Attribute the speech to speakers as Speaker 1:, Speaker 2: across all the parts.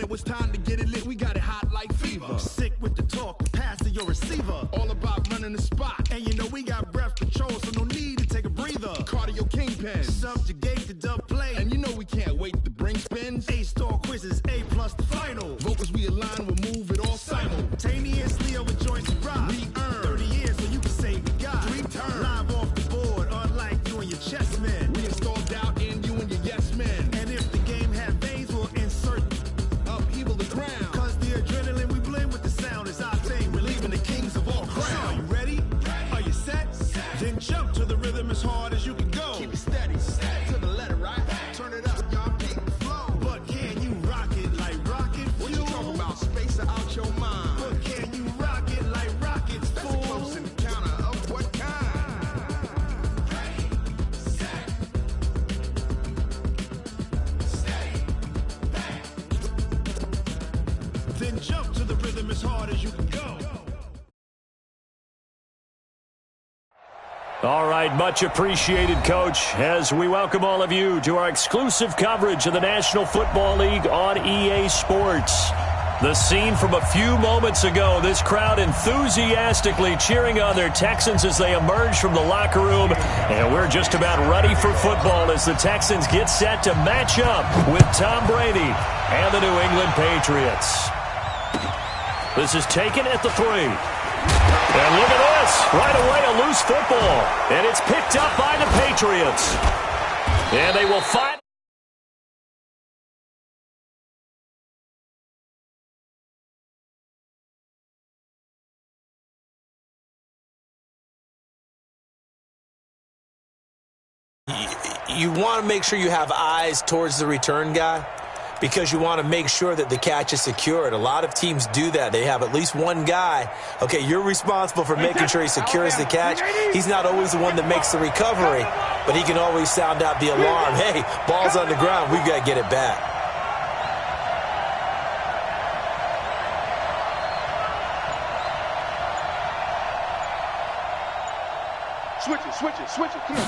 Speaker 1: it was time to get it lit, we got it hot like fever. Sick with the talk, pass to your receiver. All about running the spot. And you know we got breath control, so no need to take a breather. Cardio kingpin, subjugate the dub play. And you know we can't wait to bring spins. A-star quizzes, A+ the final. Vocals we align, we'll move it all simultaneously over joints and rock. We earn 30 years so you can say we got 3 turns. Live off the board, unlike you and your chess men. We install doubt in you and your yes men. And if the game had veins, we'll insert upheaval the ground. Cause the adrenaline we blend with the sound is our thing. We're leaving the kings of all crowns. So are you ready? Are you set? Then jump to the rhythm as hard as you can go. Keep it steady, to the letter, right? Turn it up, y'all, keep the flow. But can you rock it like rocket fuel? What you talking about? Space out your mind. But can you rock it like rockets, fool? That's a close encounter of what kind? Ready, set, stay back. Then jump to the rhythm as hard as you can go.
Speaker 2: All right, much appreciated, Coach, as we welcome all of you to our exclusive coverage of the National Football League on EA Sports. The scene from a few moments ago, this crowd enthusiastically cheering on their Texans as they emerge from the locker room, and we're just about ready for football as the Texans get set to match up with Tom Brady and the New England Patriots. This is taken at the 3. And look at this. Right away, a loose football. And it's picked up by the Patriots. And they will find...
Speaker 3: You want to make sure you have eyes towards the return guy, because you want to make sure that the catch is secured. A lot of teams do that. They have at least one guy. Okay, you're responsible for making sure he secures the catch. He's not always the one that makes the recovery, but he can always sound out the alarm. Hey, ball's on the ground. We've got to get it back.
Speaker 1: Switch it. Come on.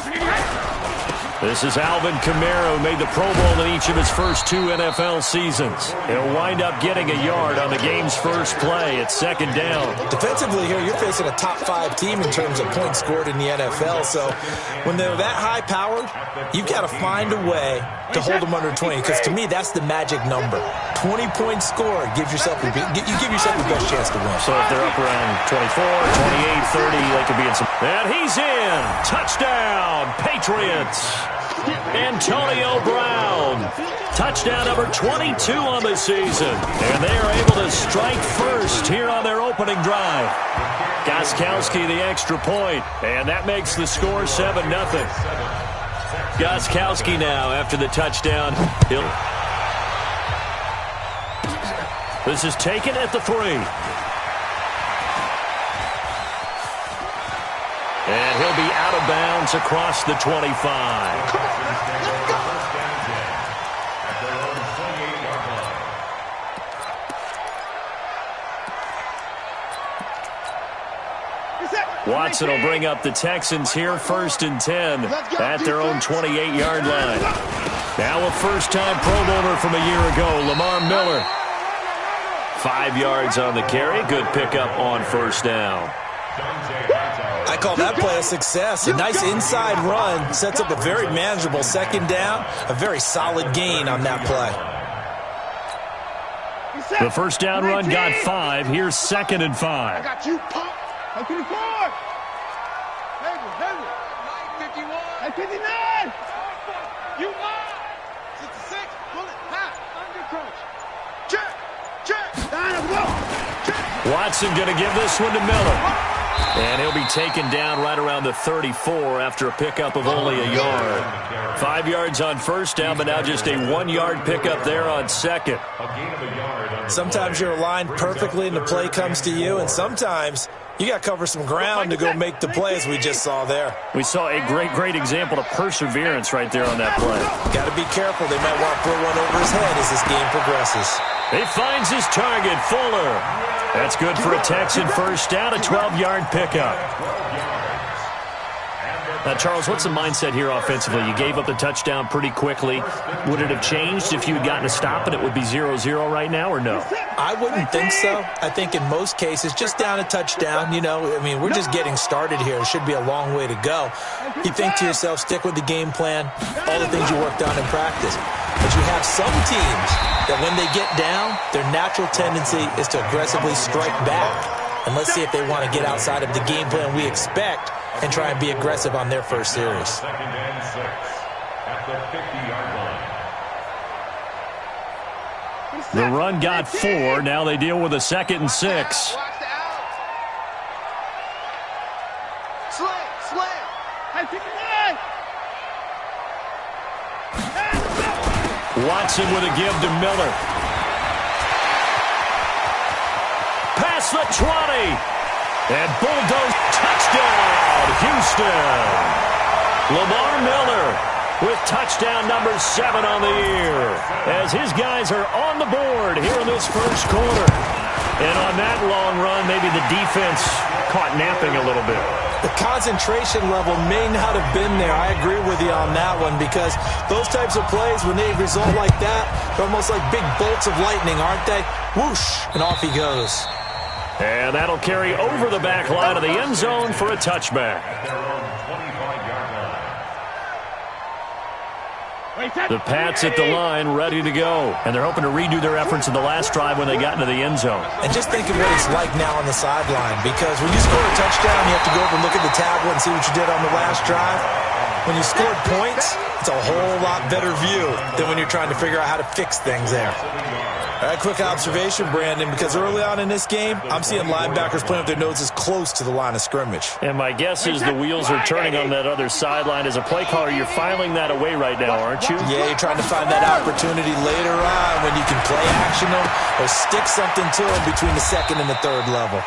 Speaker 2: This is Alvin Kamara, who made the Pro Bowl in each of his first 2 NFL seasons. He'll wind up getting a yard on the game's first play at 2nd down.
Speaker 3: Defensively here, you're facing a top 5 team in terms of points scored in the NFL. So when they're that high-powered, you've got to find a way to hold them under 20. Because to me, that's the magic number. 20 points scored gives yourself you give yourself the best chance to win.
Speaker 2: So if they're up around 24, 28, 30, they could be in some... And he's in! Touchdown, Patriots! Antonio Brown. Touchdown number 22 on the season. And they are able to strike first here on their opening drive. Gostkowski the extra point. And that makes the score 7-0. Gostkowski now after the touchdown. This is taken at the 3. And he'll be out of bounds across the 25. Watson will bring up the Texans here 1st and 10 at their own 28-yard line. Now a first-time Pro Bowler from a year ago, Lamar Miller. 5 yards on the carry. Good pickup on 1st down.
Speaker 3: I call that play a success. A nice inside run sets up a very manageable 2nd down. A very solid gain on that play.
Speaker 2: The first down run got 5. Here's 2nd and 5.
Speaker 1: I got you, pump. I can afford. Heavy. 51. 59. You are. 66. Pull it. Half. Under coach. Check. Down, go.
Speaker 2: Watson going to give this one to Miller. And he'll be taken down right around the 34 after a pickup of only a yard. 5 yards on 1st down, but now just a 1-yard pickup there on 2nd.
Speaker 3: Sometimes you're aligned perfectly and the play comes to you, and sometimes you got to cover some ground to go make the play, as we just saw there.
Speaker 2: We saw a great example of perseverance right there on that play.
Speaker 3: Got to be careful. They might want to throw one over his head as this game progresses.
Speaker 2: He finds his target, Fuller. That's good for a Texan 1st down, a 12-yard pickup. Charles, what's the mindset here offensively? You gave up the touchdown pretty quickly. Would it have changed if you had gotten a stop and it would be 0-0 right now, or no?
Speaker 3: I wouldn't think so. I think in most cases, just down a touchdown, we're just getting started here. It should be a long way to go. You think to yourself, stick with the game plan, all the things you worked on in practice. But you have some teams that when they get down, their natural tendency is to aggressively strike back. And let's see if they want to get outside of the game plan we expect and try and be aggressive on their first series.
Speaker 4: Second and 6 at the 50-yard line.
Speaker 2: The run got 4. Now they deal with a 2nd and 6. Watson with a give to Miller. Past the 20. And bulldoze touchdown, Houston. Lamar Miller with touchdown number 7 on the year as his guys are on the board here in this first quarter. And on that long run, maybe the defense caught napping a little bit.
Speaker 3: The concentration level may not have been there. I agree with you on that one because those types of plays, when they result like that, they're almost like big bolts of lightning, aren't they? Whoosh, and off he goes.
Speaker 2: And that'll carry over the back line of the end zone for a touchback. The Pats at the line, ready to go. And they're hoping to redo their efforts in the last drive when they got into the end zone.
Speaker 3: And just think of what it's like now on the sideline, because when you score a touchdown, you have to go over and look at the tablet and see what you did on the last drive. When you scored points, it's a whole lot better view than when you're trying to figure out how to fix things there. All right, quick observation, Brandon, because early on in this game, I'm seeing linebackers playing with their noses close to the line of scrimmage.
Speaker 2: And my guess is the wheels are turning on that other sideline. As a play caller, you're filing that away right now, aren't you?
Speaker 3: Yeah, you're trying to find that opportunity later on when you can play action them or stick something to them between the second and the third level.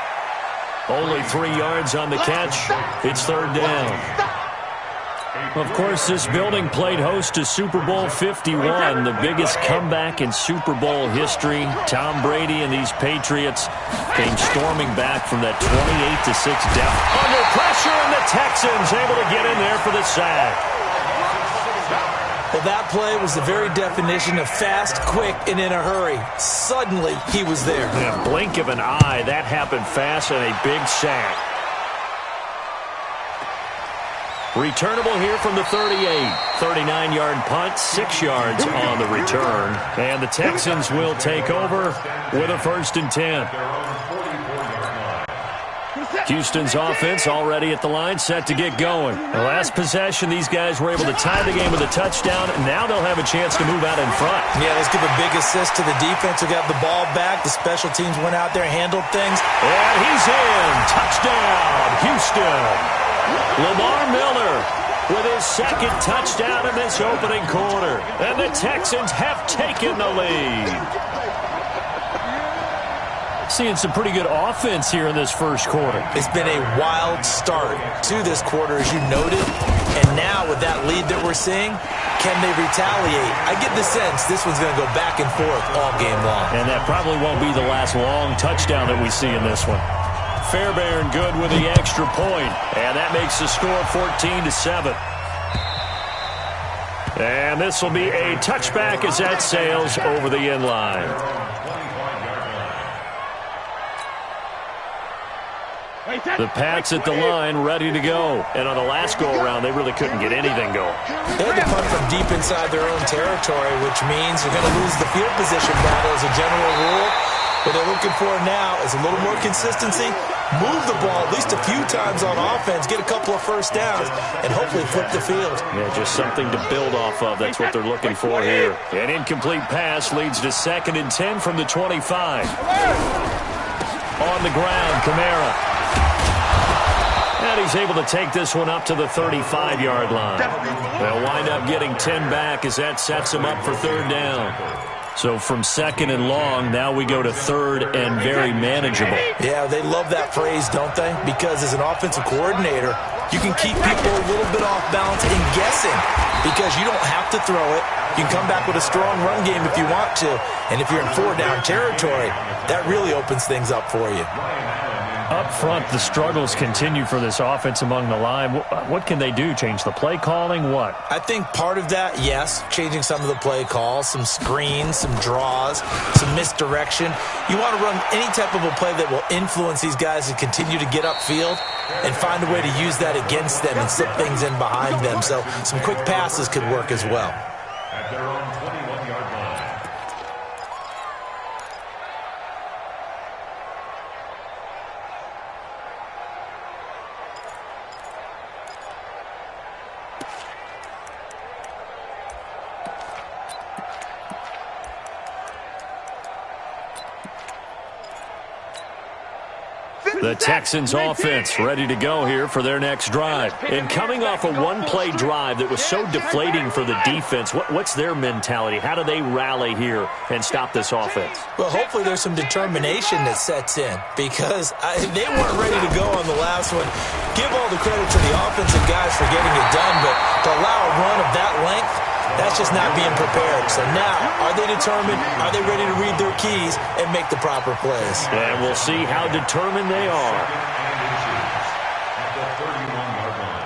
Speaker 2: Only 3 yards on the catch. It's third down. Of course, this building played host to Super Bowl 51, the biggest comeback in Super Bowl history. Tom Brady and these Patriots came storming back from that 28-6 deficit. Under pressure, and the Texans able to get in there for the sack.
Speaker 3: Well, that play was the very definition of fast, quick, and in a hurry. Suddenly, he was there.
Speaker 2: In a blink of an eye, that happened fast, and a big sack. Returnable here from the 38. 39-yard punt, 6 yards on the return. And the Texans will take over with a 1st and 10. Houston's offense already at the line, set to get going. The last possession, these guys were able to tie the game with a touchdown, and now they'll have a chance to move out in front.
Speaker 3: Yeah, let's give a big assist to the defense who got the ball back. The special teams went out there, handled things.
Speaker 2: And he's in. Touchdown, Houston. Lamar Miller with his 2nd touchdown in this opening quarter. And the Texans have taken the lead. Seeing some pretty good offense here in this first quarter.
Speaker 3: It's been a wild start to this quarter, as you noted. And now with that lead that we're seeing, can they retaliate? I get the sense this one's going to go back and forth all game long.
Speaker 2: And that probably won't be the last long touchdown that we see in this one. Fairbairn good with the extra point. And that makes the score 14-7. And this will be a touchback as that sails over the end line. The Pats at the line, ready to go. And on the last go-around, they really couldn't get anything going.
Speaker 3: They had to punt from deep inside their own territory, which means they're going to lose the field position battle as a general rule. What they're looking for now is a little more consistency, move the ball at least a few times on offense, get a couple of first downs, and hopefully flip the field.
Speaker 2: Yeah, just something to build off of. That's what they're looking for here. An incomplete pass leads to 2nd and 10 from the 25. On the ground, Kamara. And he's able to take this one up to the 35-yard line. They'll wind up getting 10 back as that sets them up for 3rd down. So from 2nd and long, now we go to 3rd and very manageable.
Speaker 3: Yeah, they love that phrase, don't they? Because as an offensive coordinator, you can keep people a little bit off balance and guessing because you don't have to throw it. You can come back with a strong run game if you want to. And if you're in 4-down territory, that really opens things up for you.
Speaker 2: Up front, the struggles continue for this offense among the line. What can they do? Change the play calling? What?
Speaker 3: I think part of that, yes, changing some of the play calls, some screens, some draws, some misdirection. You want to run any type of a play that will influence these guys to continue to get upfield and find a way to use that against them and slip things in behind them. So some quick passes could work as well.
Speaker 4: At their own 21-yard line.
Speaker 2: The Texans offense ready to go here for their next drive. And coming off a one-play drive that was so deflating for the defense, what's their mentality? How do they rally here and stop this offense?
Speaker 3: Well, hopefully there's some determination that sets in because they weren't ready to go on the last one. Give all the credit to the offensive guys for getting it done, but to allow a run of that length, that's just not being prepared. So now, are they determined? Are they ready to read their keys and make the proper plays?
Speaker 2: And we'll see how determined they are.
Speaker 4: At the 31-yard line.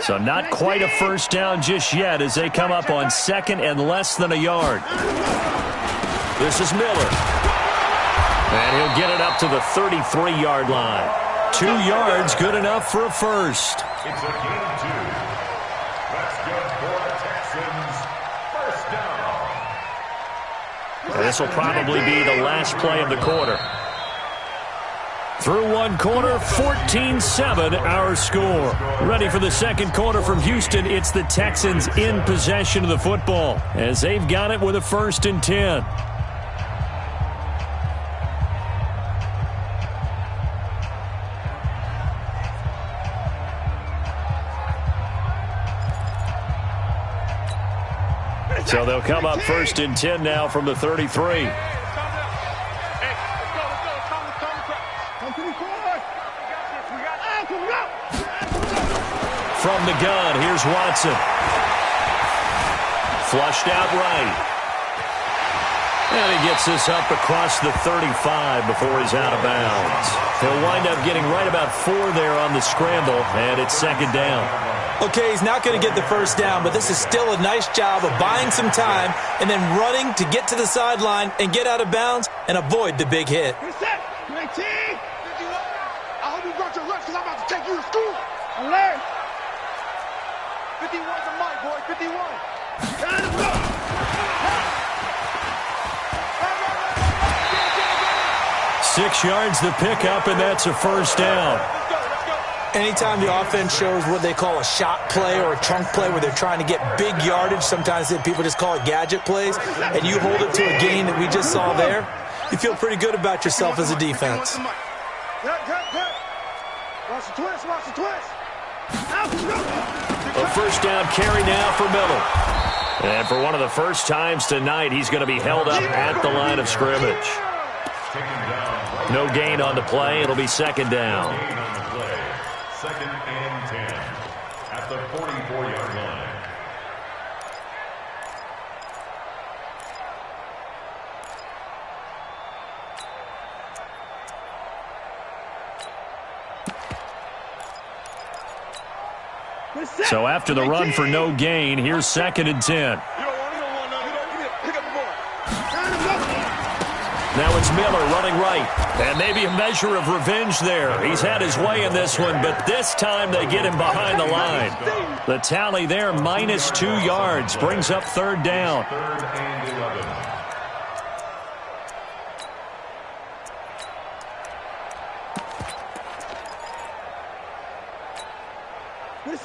Speaker 2: So not quite a first down just yet as they come up on second and less than a yard. This is Miller. And he'll get it up to the 33-yard line. 2 yards, good enough for a first.
Speaker 4: It's a gain of 2. That's good for Texans. First down.
Speaker 2: This will probably be the last play of the quarter. Through one quarter, 14-7 our score. Ready for the second quarter from Houston. It's the Texans in possession of the football as they've got it with a 1st and 10. So they'll come up 1st and 10 now from the 33. From the gun, here's Watson. Flushed out right. And he gets this up across the 35 before he's out of bounds. He'll wind up getting right about 4 there on the scramble, and it's 2nd down.
Speaker 3: Okay, he's not going to get the first down, but this is still a nice job of buying some time and then running to get to the sideline and get out of bounds and avoid the big hit.
Speaker 1: I hope you brought your lunch because I'm about to take you to school. And learn. 51's a mic, boy. 51. Time to go.
Speaker 2: 6 yards the pickup, and that's a first down.
Speaker 3: Anytime the offense shows what they call a shot play or a chunk play where they're trying to get big yardage, sometimes people just call it gadget plays, and you hold it to a gain that we just saw there, you feel pretty good about yourself as a defense.
Speaker 1: Watch the twist. Watch the twist.
Speaker 2: A first down carry now for Miller. And for one of the first times tonight, he's going to be held up at the line of scrimmage. No gain on the play. It'll be 2nd down.
Speaker 4: Gain on the play. 2nd and 10 at the 44-yard line.
Speaker 2: So after the run for no gain, here's 2nd and 10. Now it's Miller running right. And maybe a measure of revenge there. He's had his way in this one, but this time they get him behind the line. The tally there, minus 2 yards, brings up 3rd down.
Speaker 4: 3rd and 11.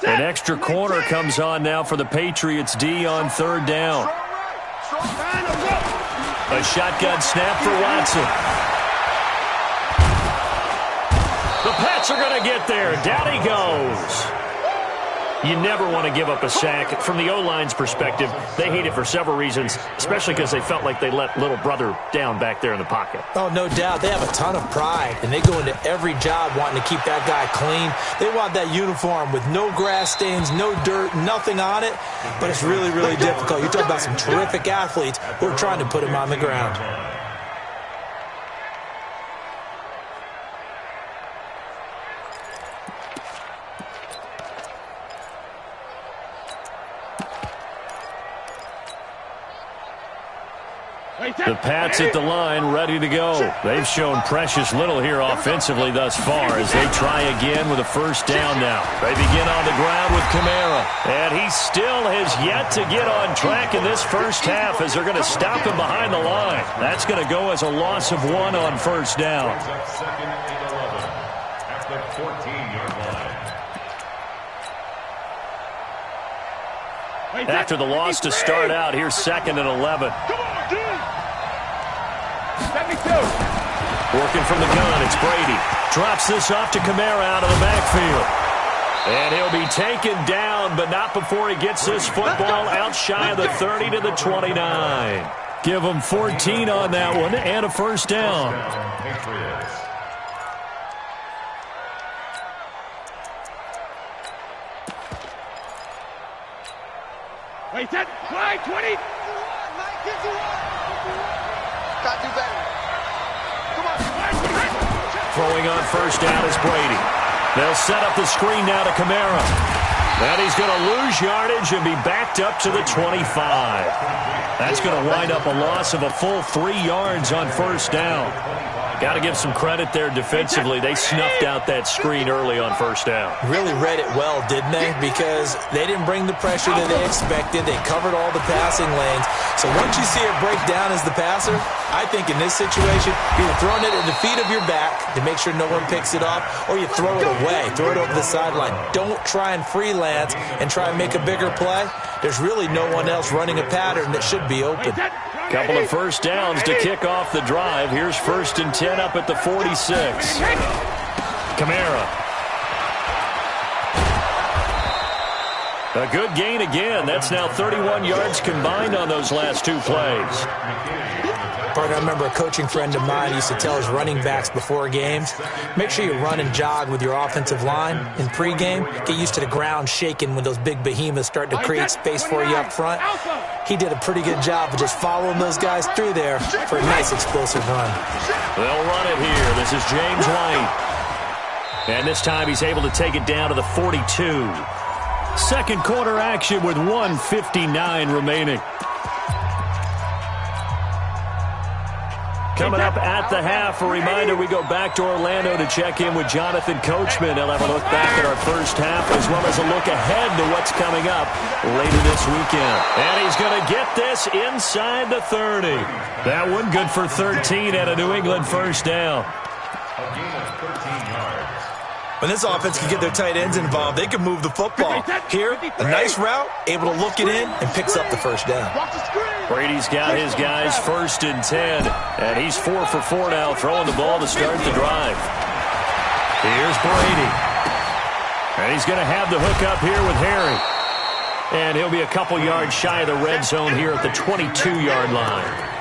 Speaker 2: An extra corner comes on now for the Patriots D on 3rd down. A shotgun snap for Watson. The Pats are going to get there. Down he goes. You never want to give up a sack. From the O-line's perspective, they hate it for several reasons, especially because they felt like they let little brother down back there in the pocket.
Speaker 3: Oh, no doubt. They have a ton of pride, and they go into every job wanting to keep that guy clean. They want that uniform with no grass stains, no dirt, nothing on it, but it's really, really difficult. You're talking about some terrific athletes who are trying to put him on the ground.
Speaker 2: The Pats at the line, ready to go. They've shown precious little here offensively thus far as they try again with a first down now. They begin on the ground with Kamara. And he still has yet to get on track in this first half as they're going to stop him behind the line. That's going to go as a loss of 1 on first down.
Speaker 4: Second and 11 at the 14-yard line.
Speaker 2: After the loss to start out, here's second and 11. Working from the gun, it's Brady. Drops this off to Kamara out of the backfield. And he'll be taken down, but not before he gets this football out shy of the 30 to the 29. Give him 14 on that one and a first down.
Speaker 5: Wait, that fly 20. Got to do better. Come on.
Speaker 2: Throwing on first down is Brady. They'll set up the screen now to Kamara. And he's going to lose yardage and be backed up to the 25. That's going to wind up a loss of a full 3 yards on first down. Got to give some credit there defensively. They snuffed out that screen early on first down.
Speaker 3: Really read it well, didn't they? Because they didn't bring the pressure that they expected. They covered all the passing lanes. So once you see it break down as the passer, I think in this situation, you're either throwing it at the feet of your back to make sure no one picks it off, or you throw it away. Throw it over the sideline. Don't try and freelance and try and make a bigger play. There's really no one else running a pattern that should be open.
Speaker 2: Couple of first downs to kick off the drive. Here's 1st and 10 up at the 46. Kamara. A good gain again. That's now 31 yards combined on those last 2 plays.
Speaker 3: Partner, I remember a coaching friend of mine used to tell his running backs before games, make sure you run and jog with your offensive line in pregame. Get used to the ground shaking when those big behemoths start to create space for you up front. He did a pretty good job of just following those guys through there for a nice explosive run.
Speaker 2: They'll run it here. This is James White. And this time he's able to take it down to the 42. Second quarter action with 1:59 remaining. Coming up at the half, a reminder, we go back to Orlando to check in with Jonathan Coachman. He'll have a look back at our first half as well as a look ahead to what's coming up later this weekend. And he's going to get this inside the 30. That one good for 13 and a New England first down.
Speaker 4: A gain of 13 yards.
Speaker 3: When this offense can get their tight ends involved, they can move the football. Here, a nice route, able to look it in, and picks up the first down.
Speaker 2: Brady's got his guys 1st and 10, and he's 4 for 4 now, throwing the ball to start the drive. Here's Brady. And he's going to have the hook up here with Harry. And he'll be a couple yards shy of the red zone here at the 22-yard line.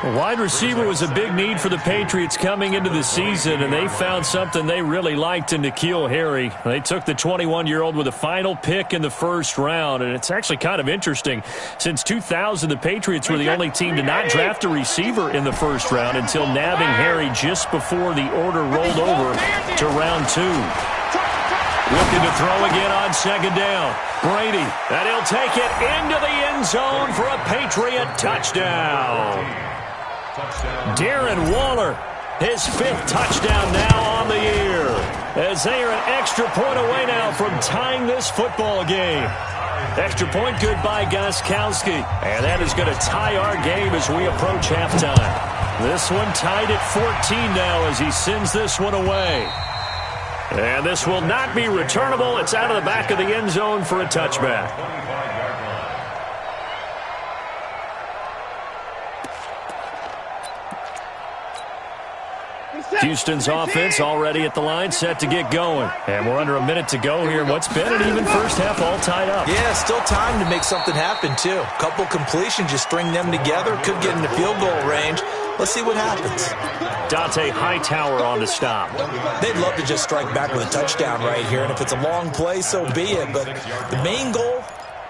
Speaker 2: A wide receiver was a big need for the Patriots coming into the season, and they found something they really liked in N'Keal Harry. They took the 21-year-old with a final pick in the first round, and it's actually kind of interesting. Since 2000, the Patriots were the only team to not draft a receiver in the first round until nabbing Harry just before the order rolled over to round 2. Looking to throw again on second down. Brady, and he'll take it into the end zone for a Patriot touchdown. Darren Waller, his 5th touchdown now on the year, as they are an extra point away now from tying this football game. Extra point good by Gostkowski, and that is going to tie our game as we approach halftime. This one tied at 14 now as he sends this one away. And this will not be returnable. It's out of the back of the end zone for a touchback. Houston's offense already at the line, set to get going. And we're under a minute to go here. What's been an even first half, all tied up.
Speaker 3: Yeah, still time to make something happen, too. Couple completions, just string them together. Could get into field goal range. Let's see what happens.
Speaker 2: Dante Hightower on the stop.
Speaker 3: They'd love to just strike back with a touchdown right here, and if it's a long play, so be it. But the main goal,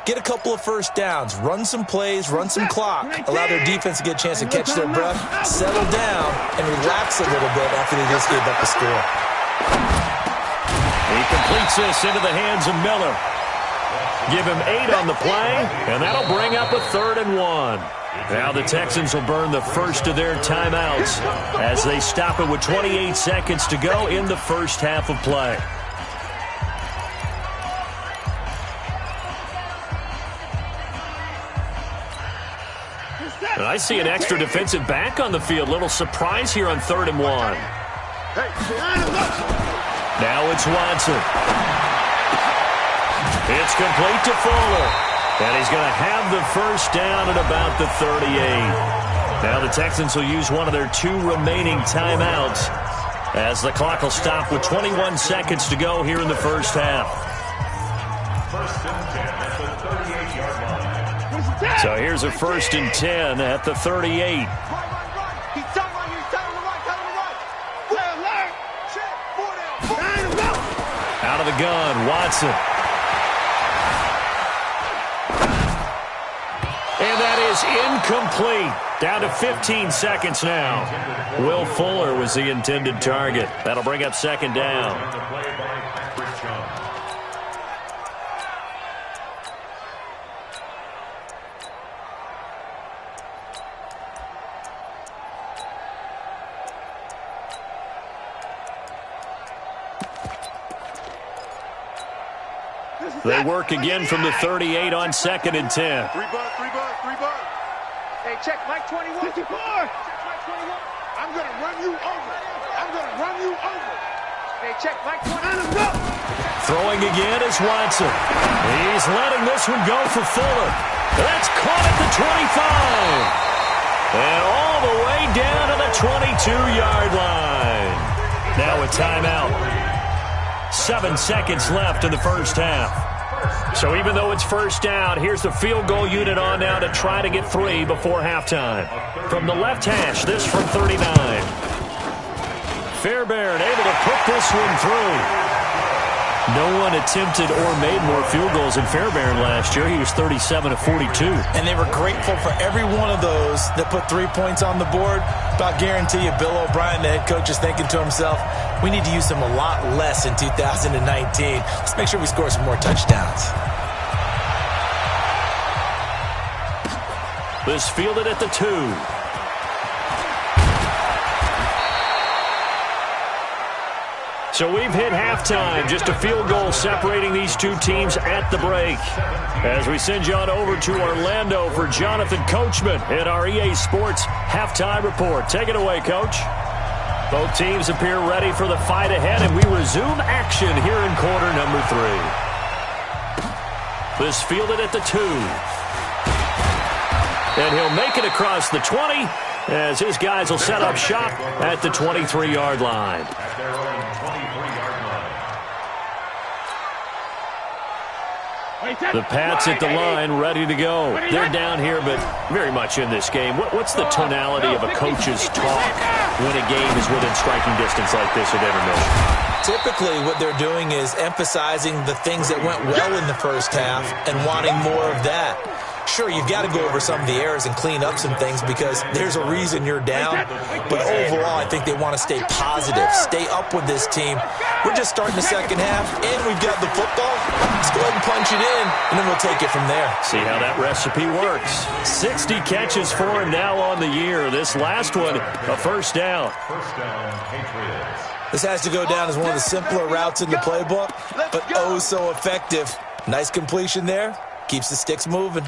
Speaker 3: get a couple of first downs, run some plays, run some clock, allow their defense to get a chance to catch their breath, settle down, and relax a little bit after they just gave up the score.
Speaker 2: He completes this into the hands of Miller. Give him 8 on the play, and that'll bring up a 3rd and 1. Now the Texans will burn the first of their timeouts as they stop it with 28 seconds to go in the first half of play. And I see an extra defensive back on the field. Little surprise here on 3rd and 1. Now it's Watson. It's complete to Fuller. And he's going to have the first down at about the 38. Now the Texans will use one of their 2 remaining timeouts as the clock will stop with 21 seconds to go here in the first half.
Speaker 4: First and 10 at the 38-yard line.
Speaker 2: So here's a 1st and 10 at the 38. Out of the gun, Watson. And that is incomplete. Down to 15 seconds now. Will Fuller was the intended target. That'll bring up 2nd down. They work again from the 38 on 2nd and 10.
Speaker 5: 3 bucks. Hey, check Mike 21. 54. Check Mike 21. I'm going to run you over. Hey, check Mike 21.
Speaker 2: Throwing again is Watson. He's letting this one go for Fuller. That's caught at the 25. And all the way down to the 22-yard line. Now a timeout. 7 seconds left in the first half. So even though it's first down, here's the field goal unit on now to try to get 3 before halftime. From the left hash, this from 39. Fairbairn able to put this one through. No one attempted or made more field goals than Fairbairn last year. He was 37 of 42.
Speaker 3: And they were grateful for every one of those that put 3 points on the board. About guarantee you, Bill O'Brien, the head coach, is thinking to himself, we need to use them a lot less in 2019. Let's make sure we score some more touchdowns.
Speaker 2: This fielded at the 2. So we've hit halftime. Just a field goal separating these 2 teams at the break. As we send you on over to Orlando for Jonathan Coachman in our EA Sports Halftime Report. Take it away, Coach. Both teams appear ready for the fight ahead, and we resume action here in quarter number 3. This fielded at the 2. And he'll make it across the 20 as his guys will set up shop at the 23-yard line.
Speaker 4: At their own 23-yard line.
Speaker 2: The Pats at the line, ready to go. They're down here, but very much in this game. What's the tonality of a coach's talk when a game is within striking distance like this at intermission?
Speaker 3: Typically, what they're doing is emphasizing the things that went well in the first half and wanting more of that. Sure, you've got to go over some of the errors and clean up some things because there's a reason you're down. But overall, I think they want to stay positive, stay up with this team. We're just starting the second half, and we've got the football. Let's go ahead and punch it in, and then we'll take it from there.
Speaker 2: See how that recipe works. 60 catches for him now on the year. This last one, a first down.
Speaker 4: First down, Patriots.
Speaker 3: This has to go down as one of the simpler routes in the playbook, but oh so effective. Nice completion there. Keeps the sticks moving.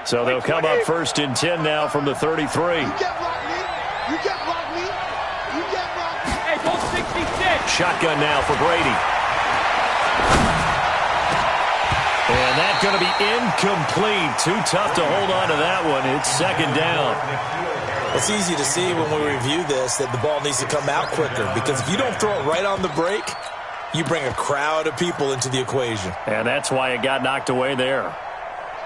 Speaker 2: So they'll come up 1st and 10 now from the 33.
Speaker 5: You can't block me. You can't block me. You can't block me. Hey, go 66.
Speaker 2: Shotgun now for Brady. And that's going to be incomplete. Too tough to hold on to that one. It's 2nd down.
Speaker 3: It's easy to see when we review this that the ball needs to come out quicker, because if you don't throw it right on the break, you bring a crowd of people into the equation.
Speaker 2: And that's why it got knocked away there.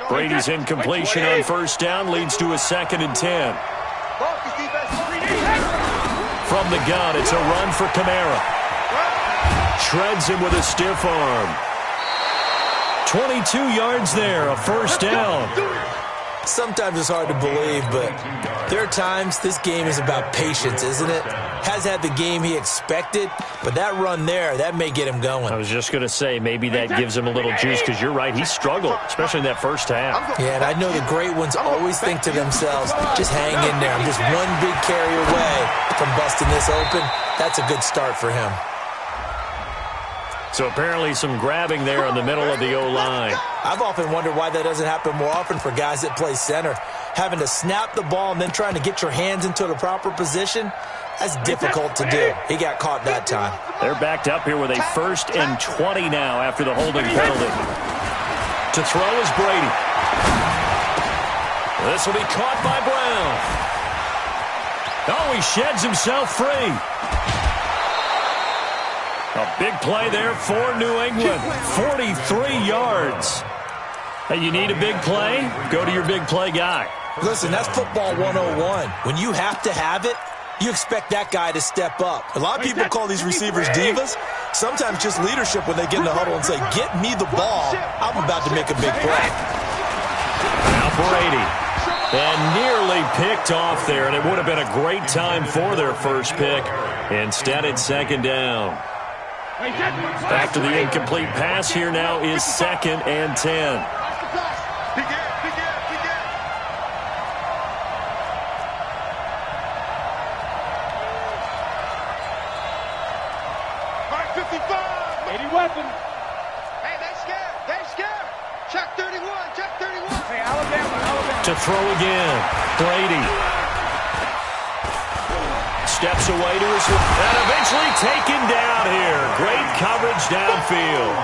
Speaker 2: Brady's incompletion on first down leads to a 2nd and 10. From the gun, it's a run for Kamara. Shreds him with a stiff arm. 22 yards there, a first down.
Speaker 3: Sometimes it's hard to believe, but there are times this game is about patience, isn't it? Has had the game he expected, but that run there, that may get him going.
Speaker 2: I was just going to say, maybe that gives him a little juice, because you're right, he struggled, especially in that first half.
Speaker 3: Yeah, and I know the great ones always think to themselves, just hang in there. I'm just one big carry away from busting this open. That's a good start for him.
Speaker 2: So apparently some grabbing there in the middle of the O-line.
Speaker 3: I've often wondered why that doesn't happen more often for guys that play center. Having to snap the ball and then trying to get your hands into the proper position, that's difficult to do. He got caught that time.
Speaker 2: They're backed up here with a 1st and 20 now after the holding penalty. To throw is Brady. This will be caught by Brown. Oh, he sheds himself free. A big play there for New England. 43 yards. Hey, you need a big play? Go to your big play guy.
Speaker 3: Listen, that's football 101. When you have to have it, you expect that guy to step up. A lot of people call these receivers divas. Sometimes just leadership when they get in the huddle and say, get me the ball. I'm about to make a big play.
Speaker 2: Now Brady. And nearly picked off there, and it would have been a great time for their first pick. Instead, it's 2nd down. After the incomplete pass, here now is 2nd and 10.
Speaker 5: Weapon. Hey, they scared. They scared. Check 31. Check 31. Hey, Alabama.
Speaker 2: To throw again. Brady. Steps away to his and eventually taken down here. Great coverage downfield.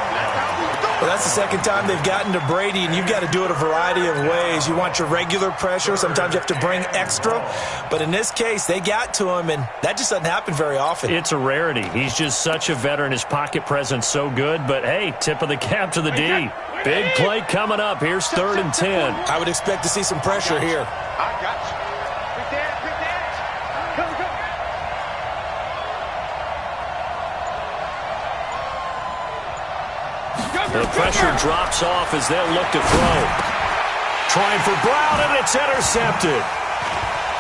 Speaker 3: Well, that's the 2nd time they've gotten to Brady, and you've got to do it a variety of ways. You want your regular pressure. Sometimes you have to bring extra. But in this case, they got to him, and that just doesn't happen very often.
Speaker 2: It's a rarity. He's just such a veteran. His pocket presence so good. But, hey, tip of the cap to the D. Big play coming up. Here's 3rd and 10.
Speaker 3: I would expect to see some pressure here.
Speaker 5: I got you. Big dance, big dance. Come, come.
Speaker 2: The pressure drops off as they'll look to throw. Trying for Brown, and it's intercepted.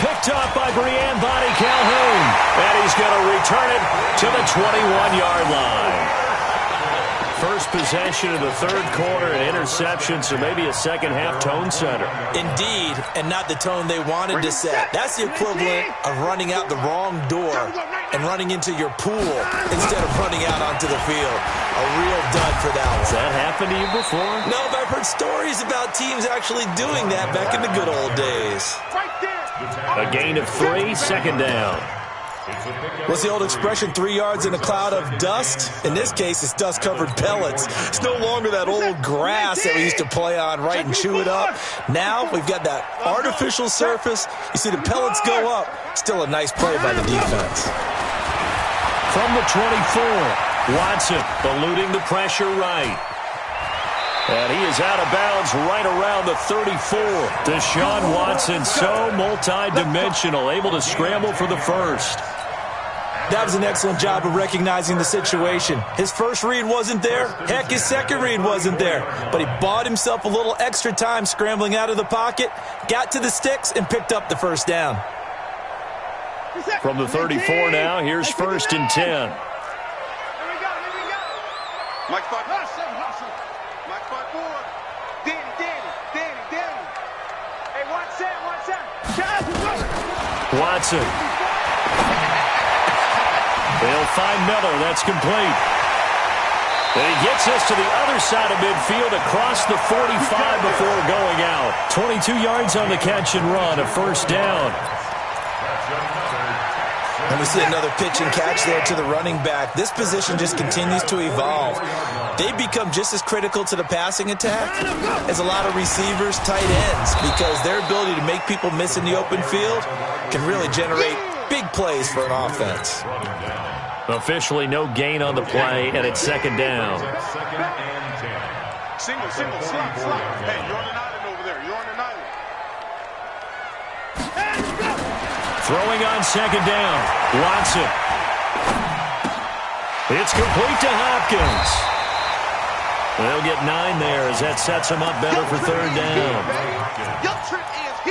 Speaker 2: Picked up by Brian Bonnie Calhoun. And he's going to return it to the 21-yard line. First possession of the 3rd quarter, an interception, so maybe a second-half tone setter.
Speaker 3: Indeed, and not the tone they wanted to set. That's the equivalent of running out the wrong door and running into your pool instead of running out onto the field. A real dud for that one.
Speaker 2: Has that happened to you before?
Speaker 3: No, but I've heard stories about teams actually doing that back in the good old days.
Speaker 2: A gain of 3, 2nd down.
Speaker 3: What's the old expression, 3 yards in a cloud of dust? In this case, it's dust-covered pellets. It's no longer that old grass that we used to play on, right, and chew it up. Now we've got that artificial surface. You see the pellets go up. Still a nice play by the defense.
Speaker 2: From the 24, Watson eluding the pressure right. And he is out of bounds right around the 34. Deshaun Watson, so multi-dimensional, able to scramble for the first.
Speaker 3: That was an excellent job of recognizing the situation. His first read wasn't there. Heck, his second read wasn't there. But he bought himself a little extra time scrambling out of the pocket, got to the sticks, and picked up the first down.
Speaker 2: From the 34 now, here's 1st and 10.
Speaker 5: Mike 5. Mike 5-4. Danny. Hey,
Speaker 2: Watson. They'll find Miller. That's complete. And he gets us to the other side of midfield across the 45 before going out. 22 yards on the catch and run, a first down.
Speaker 3: And we see another pitch and catch there to the running back. This position just continues to evolve. They become just as critical to the passing attack as a lot of receivers, tight ends, because their ability to make people miss in the open field can really generate big plays for an offense.
Speaker 2: Officially no gain on the play, and it's second down.
Speaker 5: Single, slot. Hey, you're on an island over there. You're on an island.
Speaker 2: Throwing on second down. Watson. It's complete to Hopkins. They'll get 9 there as that sets them up better for third down.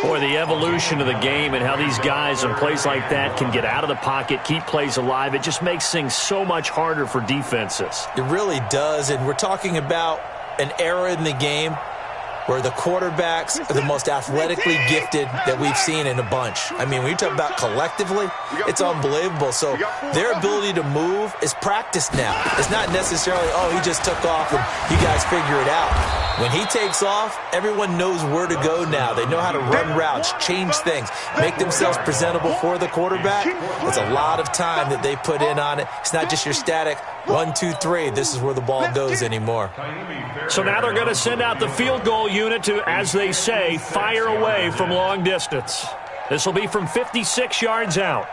Speaker 2: Boy, the evolution of the game and how these guys in plays like that can get out of the pocket, keep plays alive, it just makes things so much harder for defenses.
Speaker 3: It really does, and we're talking about an era in the game where the quarterbacks are the most athletically gifted that we've seen in a bunch. I mean, when you talk about collectively, it's unbelievable. So their ability to move is practiced now. It's not necessarily, oh, he just took off and you guys figure it out. When he takes off, everyone knows where to go now. They know how to run routes, change things, make themselves presentable for the quarterback. It's a lot of time that they put in on it. It's not just your static 1, 2, 3. This is where the ball goes anymore.
Speaker 2: So now they're going to send out the field goal unit to, as they say, fire away from long distance. This will be from 56 yards out.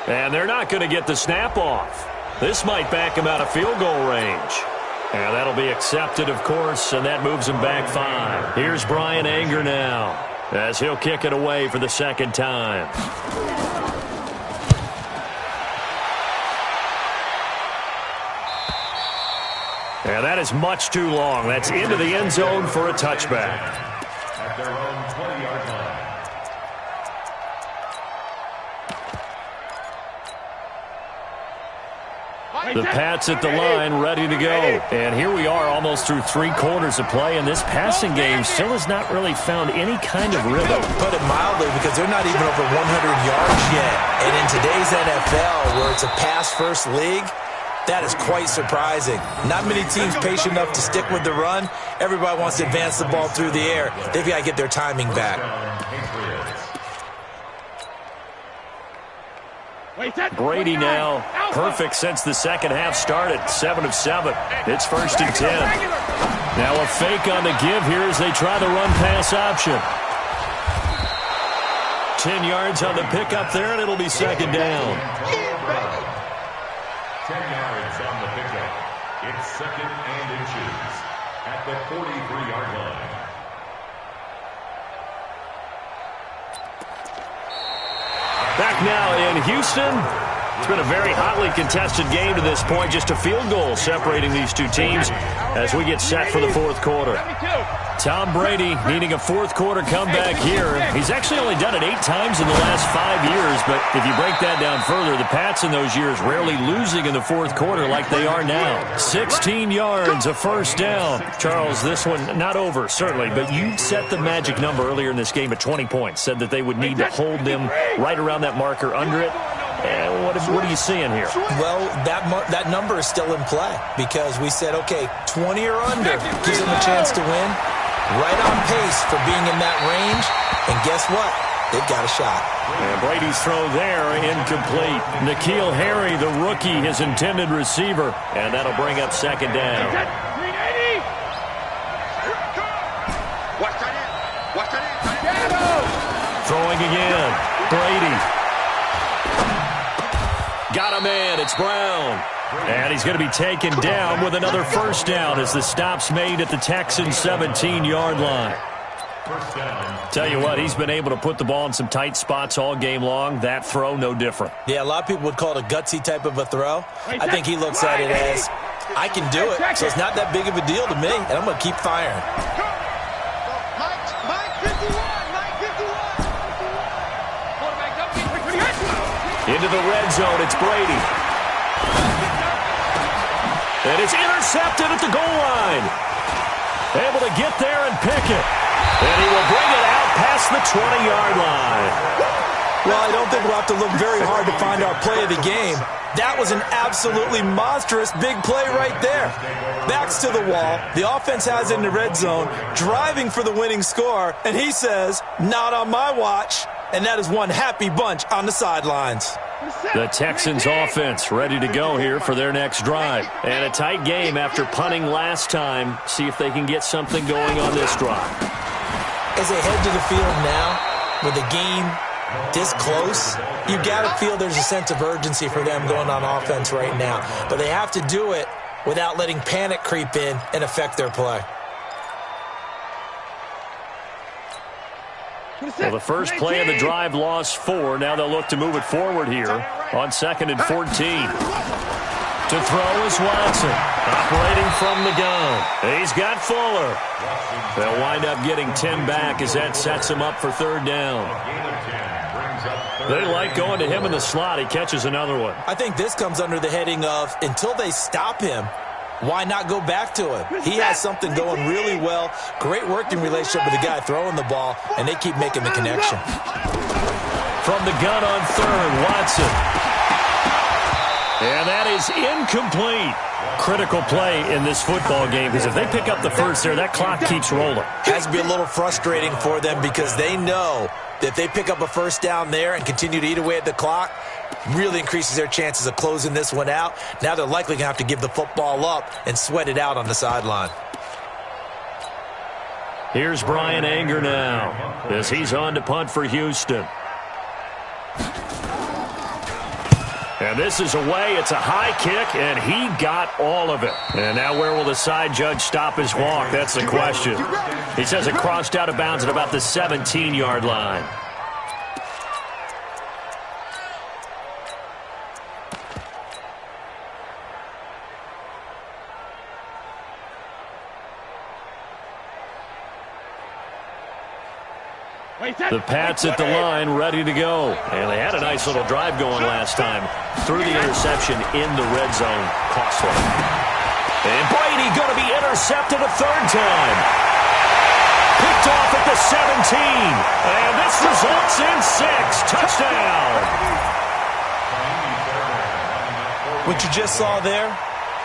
Speaker 2: And they're not going to get the snap off. This might back him out of field goal range. And that'll be accepted, of course, and that moves him back 5. Here's Brian Anger now as he'll kick it away for the second time. And that is much too long. That's into the end zone for a touchback.
Speaker 4: At their own 20-yard line.
Speaker 2: The Pats at the line, ready to go. And here we are almost through 3 quarters of play, and this passing game still has not really found any kind of rhythm.
Speaker 3: Put it mildly, because they're not even over 100 yards yet. And in today's NFL, where it's a pass-first league, that is quite surprising. Not many teams patient enough to stick with the run. Everybody wants to advance the ball through the air. They've got to get their timing back.
Speaker 2: Brady now, perfect since the second half started. 7 of 7. It's 1st and 10. Now a fake on the give here as they try the run-pass option. 10 yards on the pickup there, and it'll be second down.
Speaker 4: 10 yards on the pickup. It's 2nd and inches at the 43-yard line.
Speaker 2: Back now in Houston. It's been a very hotly contested game to this point. Just a field goal separating these two teams as we get set for the 4th quarter. Tom Brady needing a 4th quarter comeback here. He's actually only done it 8 times in the last 5 years, but if you break that down further, the Pats in those years rarely losing in the 4th quarter like they are now. 16 yards, a 1st down. Charles, this one not over, certainly, but you set the magic number earlier in this game at 20 points, said that they would need to hold them right around that marker under it. What are you seeing here?
Speaker 3: Well, that number is still in play because we said, okay, 20 or under gives them a chance to win. Right on pace for being in that range. And guess what? They've got a shot.
Speaker 2: And Brady's throw there, incomplete. N'Keal Harry, the rookie, his intended receiver. And that'll bring up second down. Throwing again. Brady. Got a man. It's Brown. And he's going to be taken down with another 1st down as the stop's made at the Texans' 17-yard line. Tell you what, he's been able to put the ball in some tight spots all game long. That throw, no different.
Speaker 3: Yeah, a lot of people would call it a gutsy type of a throw. I think he looks at it as, I can do it, so it's not that big of a deal to me, and I'm going to keep firing.
Speaker 2: Into the red zone, it's Brady. And it's intercepted at the goal line. Able to get there and pick it. And he will bring it out past the 20-yard line.
Speaker 3: Well, I don't think we'll have to look very hard to find our play of the game. That was an absolutely monstrous big play right there. Backs to the wall. The offense has it in the red zone, driving for the winning score, and he says, not on my watch. And that is one happy bunch on the sidelines.
Speaker 2: The Texans offense ready to go here for their next drive. And a tight game after punting last time. See if they can get something going on this drive.
Speaker 3: As they head to the field now, with the game this close, you got to feel there's a sense of urgency for them going on offense right now. But they have to do it without letting panic creep in and affect their play.
Speaker 2: Well, the first play of the drive lost 4. Now they'll look to move it forward here on 2nd and 14. To throw is Watson, operating from the gun. He's got Fuller. They'll wind up getting 10 back as that sets him up for 3rd down. They like going to him in the slot. He catches another one.
Speaker 3: I think this comes under the heading of, until they stop him, why not go back to him? He has something going really well. Great working relationship with the guy throwing the ball, and they keep making the connection.
Speaker 2: From the gun on 3rd, Watson. And that is incomplete. Critical play in this football game, because if they pick up the first there, that clock keeps rolling.
Speaker 3: Has to be a little frustrating for them because they know that if they pick up a first down there and continue to eat away at the clock, really increases their chances of closing this one out. Now they're likely going to have to give the football up and sweat it out on the sideline.
Speaker 2: Here's Brian Anger now as he's on to punt for Houston. And this is away. It's a high kick, and he got all of it. And now where will the side judge stop his walk? That's the question. He says it crossed out of bounds at about the 17-yard line. The Pats at the line, ready to go. And they had a nice little drive going last time. Threw the interception in the red zone. Costly. And Brady going to be intercepted a 3rd time. Picked off at the 17. And this results in 6. Touchdown.
Speaker 3: What you just saw there,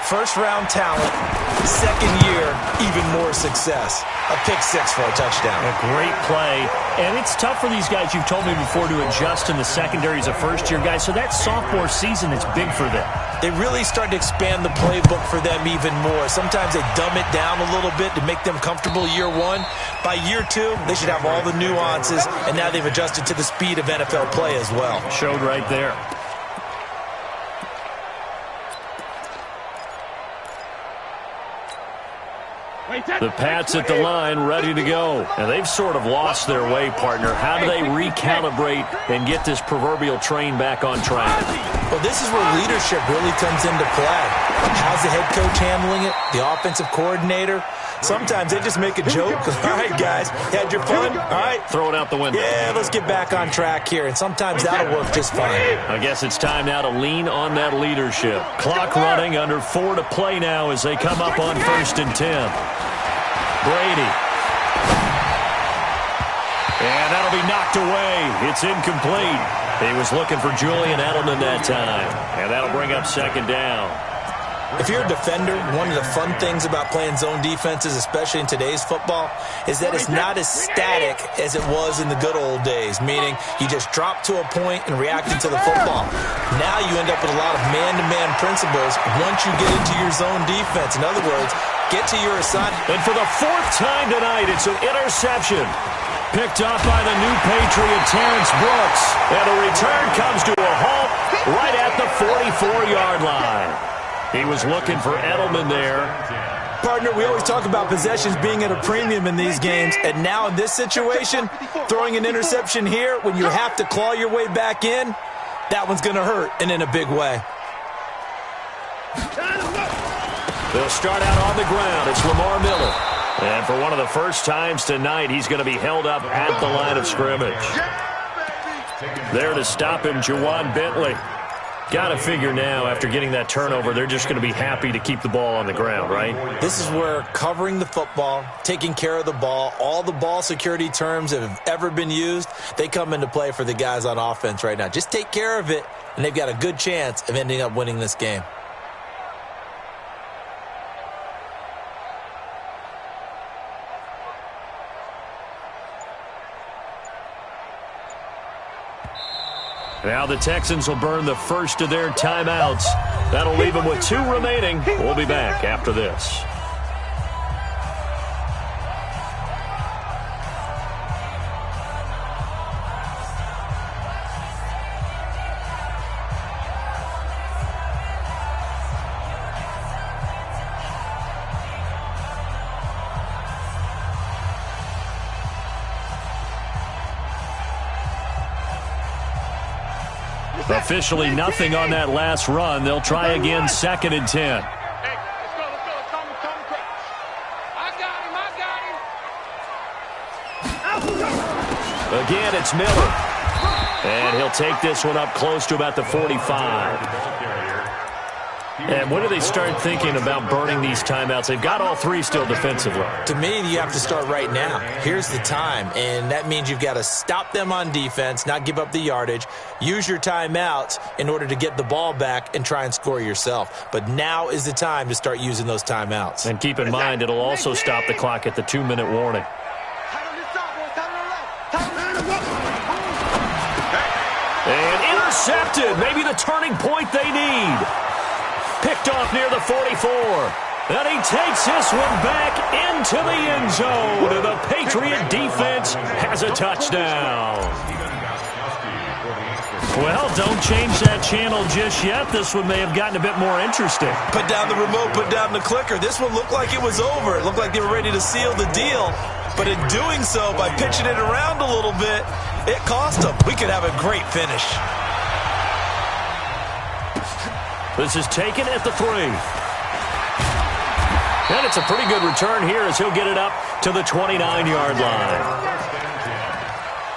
Speaker 3: first-round talent, 2nd year, even more success. A pick 6 for a touchdown.
Speaker 2: A great play. And it's tough for these guys, you've told me before, to adjust in the secondary as a first-year guy. So that sophomore season is big for them.
Speaker 3: They really start to expand the playbook for them even more. Sometimes they dumb it down a little bit to make them comfortable year 1. By year 2, they should have all the nuances, and now they've adjusted to the speed of NFL play as well.
Speaker 2: Showed right there. The Pats at the line, ready to go. And they've sort of lost their way, partner. How do they recalibrate and get this proverbial train back on track?
Speaker 3: Well, this is where leadership really comes into play. How's the head coach handling it? The offensive coordinator? Sometimes they just make a joke. All right, guys, had your fun? All right.
Speaker 2: Throw it out the window.
Speaker 3: Yeah, let's get back on track here. And sometimes that'll work just fine.
Speaker 2: I guess it's time now to lean on that leadership. Clock running, under 4 to play now as they come up on 1st and 10. Brady. And that'll be knocked away. It's incomplete. He was looking for Julian Edelman that time. And that'll bring up 2nd down.
Speaker 3: If you're a defender, one of the fun things about playing zone defenses, especially in today's football, is that it's not as static as it was in the good old days, meaning you just drop to a point and reacted to the football. Now you end up with a lot of man-to-man principles once you get into your zone defense. In other words, get to your assignment.
Speaker 2: And for the 4th time tonight, it's an interception. Picked off by the new Patriot, Terrence Brooks. And the return comes to a halt right at the 44-yard line. He was looking for Edelman there.
Speaker 3: Partner, we always talk about possessions being at a premium in these games, and now in this situation, throwing an interception here when you have to claw your way back in, that one's going to hurt, and in a big way.
Speaker 2: They'll start out on the ground. It's Lamar Miller. And for one of the first times tonight, he's going to be held up at the line of scrimmage. There to stop him, Juwan Bentley. Got to figure now, after getting that turnover, they're just going to be happy to keep the ball on the ground, right?
Speaker 3: This is where covering the football, taking care of the ball, all the ball security terms that have ever been used, they come into play for the guys on offense right now. Just take care of it, and they've got a good chance of ending up winning this game.
Speaker 2: Now the Texans will burn the first of their timeouts. That'll leave them with 2 remaining. We'll be back after this. Officially nothing on that last run. They'll try again, 2nd and 10.
Speaker 5: Hey, let's go. Come crouch. I got him.
Speaker 2: Again, it's Miller. And he'll take this one up close to about the 45. And when do they start thinking about burning these timeouts? They've got all 3 still defensively.
Speaker 3: To me, you have to start right now. Here's the time, and that means you've got to stop them on defense, not give up the yardage, use your timeouts in order to get the ball back and try and score yourself. But now is the time to start using those timeouts.
Speaker 2: And keep in mind, it'll also stop the clock at the 2-minute warning. And intercepted, maybe the turning point they need. Picked off near the 44. And he takes this one back into the end zone. And the Patriot defense has a touchdown. Well, don't change that channel just yet. This one may have gotten a bit more interesting.
Speaker 3: Put down the remote, put down the clicker. This one looked like it was over. It looked like they were ready to seal the deal. But in doing so, by pitching it around a little bit, it cost them. We could have a great finish.
Speaker 2: This is taken at the 3. And it's a pretty good return here as he'll get it up to the 29-yard line.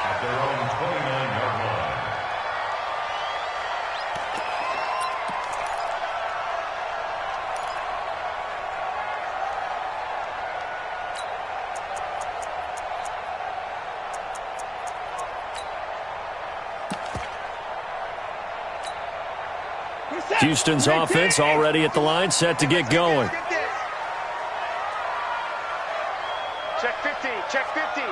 Speaker 4: At their own 29-yard line.
Speaker 2: Houston's offense already at the line, set to get going.
Speaker 5: Check 50, check 50.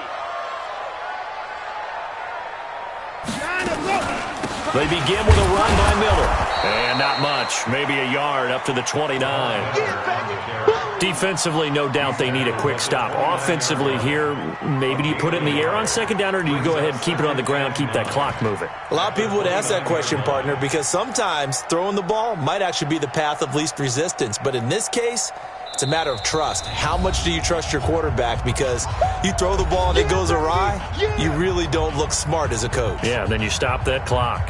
Speaker 2: They begin with a run by Miller. And not much, maybe a yard up to the 29. Defensively, no doubt they need a quick stop. Offensively here, maybe do you put it in the air on 2nd down, or do you go ahead and keep it on the ground, keep that clock moving?
Speaker 3: A lot of people would ask that question, partner, because sometimes throwing the ball might actually be the path of least resistance. But in this case, it's a matter of trust. How much do you trust your quarterback? Because you throw the ball and it goes awry, you really don't look smart as a coach.
Speaker 2: Yeah, then you stop that clock.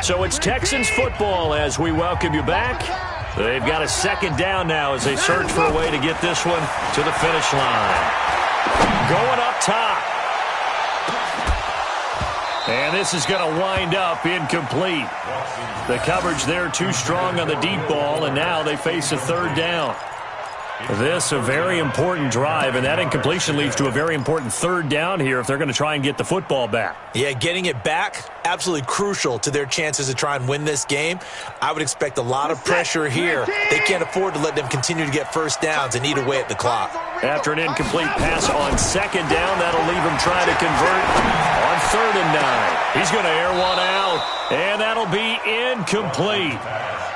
Speaker 2: So it's Texans football as we welcome you back. They've got a 2nd down now as they search for a way to get this one to the finish line. Going up top. And this is going to wind up incomplete. The coverage there too strong on the deep ball, and now they face a 3rd down. This a very important drive, and that incompletion leads to a very important 3rd down here if they're going to try and get the football back.
Speaker 3: Yeah, getting it back, absolutely crucial to their chances to try and win this game. I would expect a lot of pressure here. They can't afford to let them continue to get first downs and eat away at the clock.
Speaker 2: After an incomplete pass on 2nd down, that'll leave him trying to convert on 3rd and 9. He's going to air one out, and that'll be incomplete.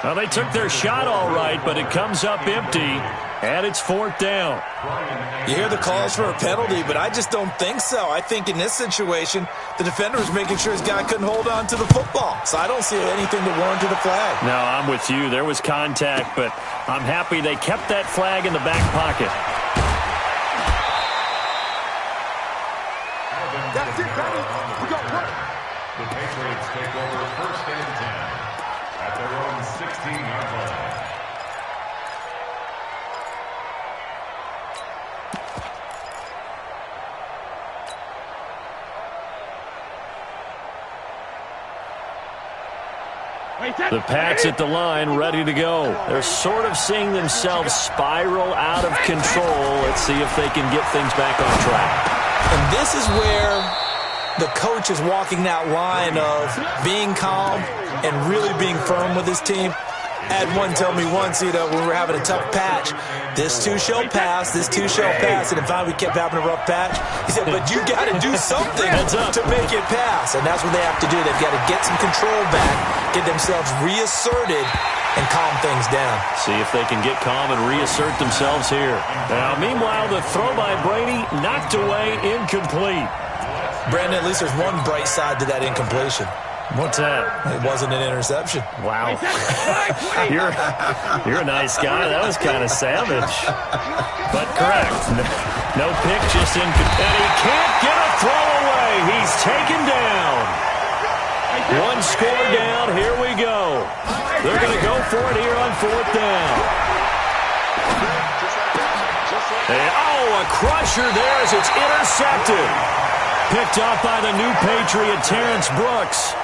Speaker 2: Now, they took their shot all right, but it comes up empty. And it's 4th down.
Speaker 3: You hear the calls for a penalty, but I just don't think so. I think in this situation, the defender was making sure his guy couldn't hold on to the football. So I don't see anything to warrant a flag.
Speaker 2: No, I'm with you. There was contact, but I'm happy they kept that flag in the back pocket.
Speaker 5: That's it, baby. We got work.
Speaker 4: The Patriots take over 1st and 10 at their own 16-yard line.
Speaker 2: The Pats at the line, ready to go. They're sort of seeing themselves spiral out of control. Let's see if they can get things back on track.
Speaker 3: And this is where the coach is walking that line of being calm and really being firm with his team. I had one tell me once, when we were having a tough patch, this too shall pass, this too shall pass. And finally we kept having a rough patch. He said, but you got to do something to make it pass. And that's what they have to do. They've got to get some control back, get themselves reasserted, and calm things down.
Speaker 2: See if they can get calm and reassert themselves here. Now, meanwhile, the throw by Brady knocked away, incomplete.
Speaker 3: Brandon, at least there's one bright side to that incompletion.
Speaker 2: What's that?
Speaker 3: It wasn't an interception.
Speaker 2: Wow. You're a nice guy. That was kind of savage. But correct. No pick, just incomplete. And he can't get a throw away. He's taken down. One score down. Here we go. They're going to go for it here on 4th down. And, a crusher there as it's intercepted. Picked off by the new Patriot, Terrence Brooks.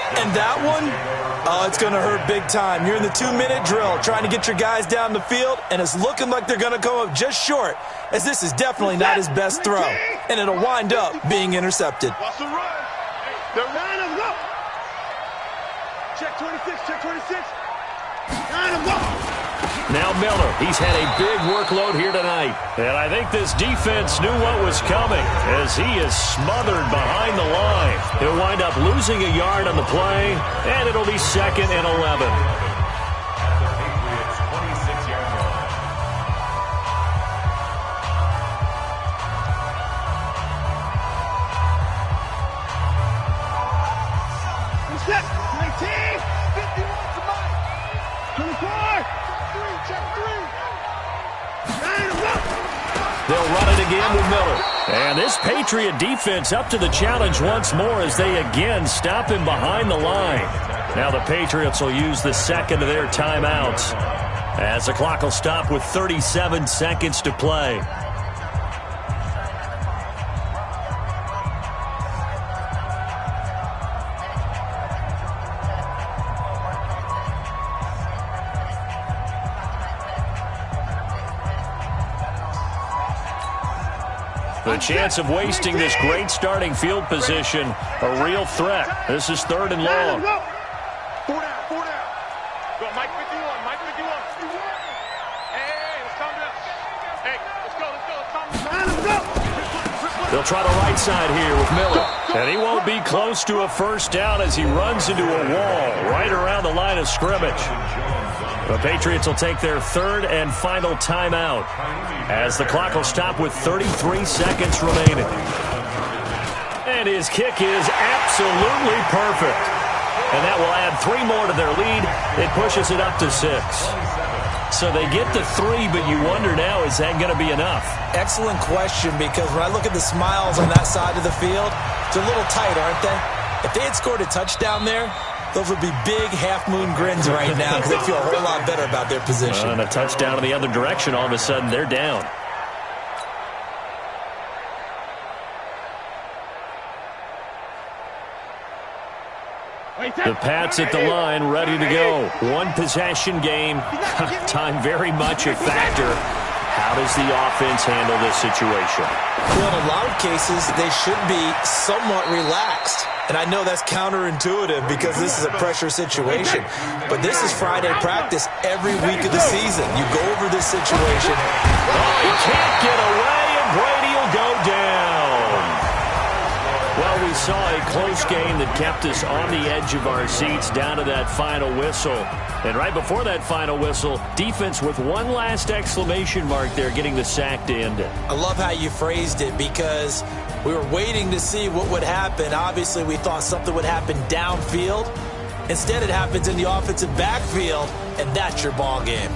Speaker 3: And that one, it's going to hurt big time. You're in the 2-minute drill trying to get your guys down the field, and it's looking like they're going to come up just short, as this is definitely not his best throw. And it'll wind up being intercepted.
Speaker 5: Watch the run. The line of go. Check 26, check 26. Line of go.
Speaker 2: Now Miller, he's had a big workload here tonight. And I think this defense knew what was coming as he is smothered behind the line. He'll wind up losing a yard on the play, and it'll be 2nd and 11.
Speaker 5: Set, 19, 51 to Mike. 24.
Speaker 2: They'll run it again with Miller. And this Patriot defense up to the challenge once more as they again stop him behind the line. Now the Patriots will use the second of their timeouts as the clock will stop with 37 seconds to play. The chance of wasting this great starting field position, a real threat. This is 3rd and long.
Speaker 5: 4 down, 4 down. Go, Mike 51, Mike 51. Hey, let's calm down. Hey, let's go.
Speaker 2: They'll try the right side here with Miller. And he won't be close to a first down as he runs into a wall right around the line of scrimmage. The Patriots will take their 3rd and final timeout as the clock will stop with 33 seconds remaining. And his kick is absolutely perfect. And that will add 3 more to their lead. It pushes it up to 6. So they get to 3, but you wonder now, is that going to be enough?
Speaker 3: Excellent question, because when I look at the smiles on that side of the field, it's a little tight, aren't they? If they had scored a touchdown there, those would be big half-moon grins right now because they feel a whole lot better about their position.
Speaker 2: And a touchdown in the other direction, all of a sudden they're down. The Pats at the line, ready to go. One possession game. Time very much a factor. How does the offense handle this situation?
Speaker 3: Well, in a lot of cases, they should be somewhat relaxed. And I know that's counterintuitive because this is a pressure situation. But this is Friday practice every week of the season. You go over this situation.
Speaker 2: Oh, he can't get away, and Brady will go down. Well, we saw a close game that kept us on the edge of our seats down to that final whistle. And right before that final whistle, defense with one last exclamation mark there, getting the sack to end it.
Speaker 3: I love how you phrased it because we were waiting to see what would happen. Obviously, we thought something would happen downfield. Instead, it happens in the offensive backfield, and that's your ball game.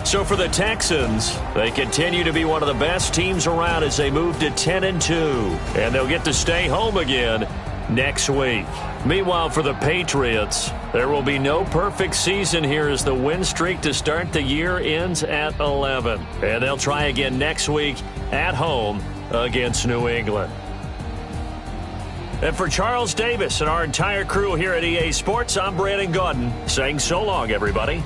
Speaker 2: So for the Texans, they continue to be one of the best teams around as they move to 10-2. And they'll get to stay home again next week. Meanwhile, for the Patriots, there will be no perfect season here as the win streak to start the year ends at 11. And they'll try again next week at home against New England. And for Charles Davis and our entire crew here at EA Sports, I'm Brandon Gaudin saying so long, everybody.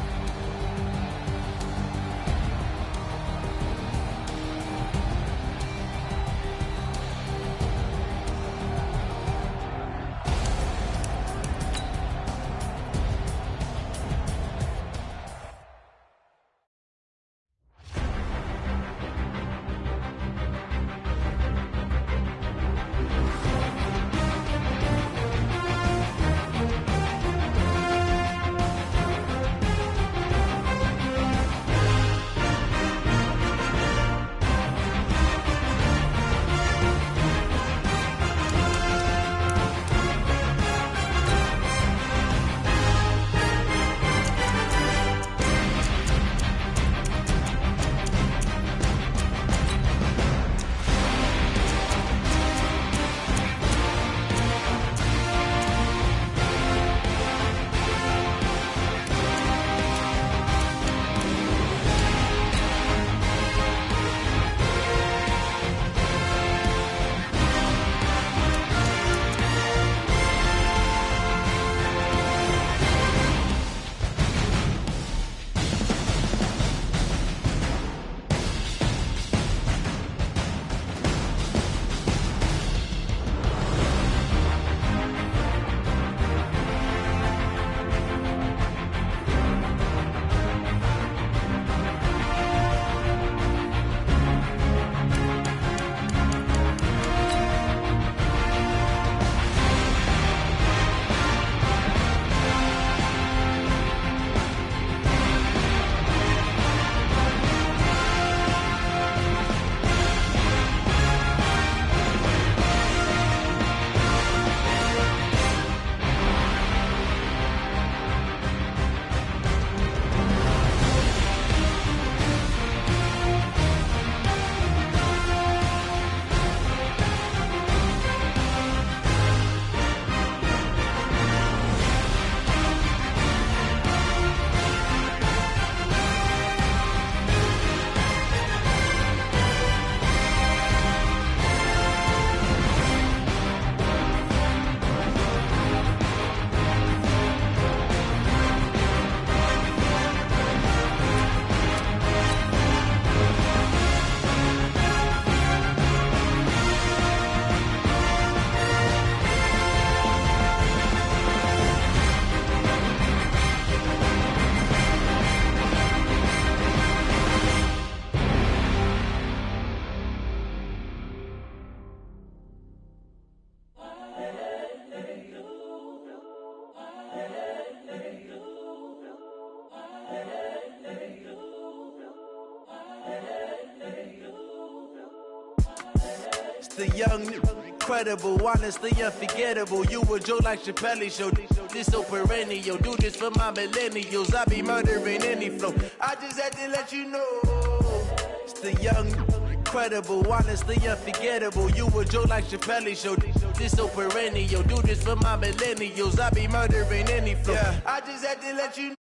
Speaker 6: The young, incredible, honestly unforgettable. You a Joe like Chappelle show. This so perennial. Do this for my millennials. I be murdering any flow. I just had to let you know. It's the young, incredible, honestly unforgettable. You a Joe like Chappelle show. This so perennial. Do this for my millennials. I be murdering any flow. I just had to let you know.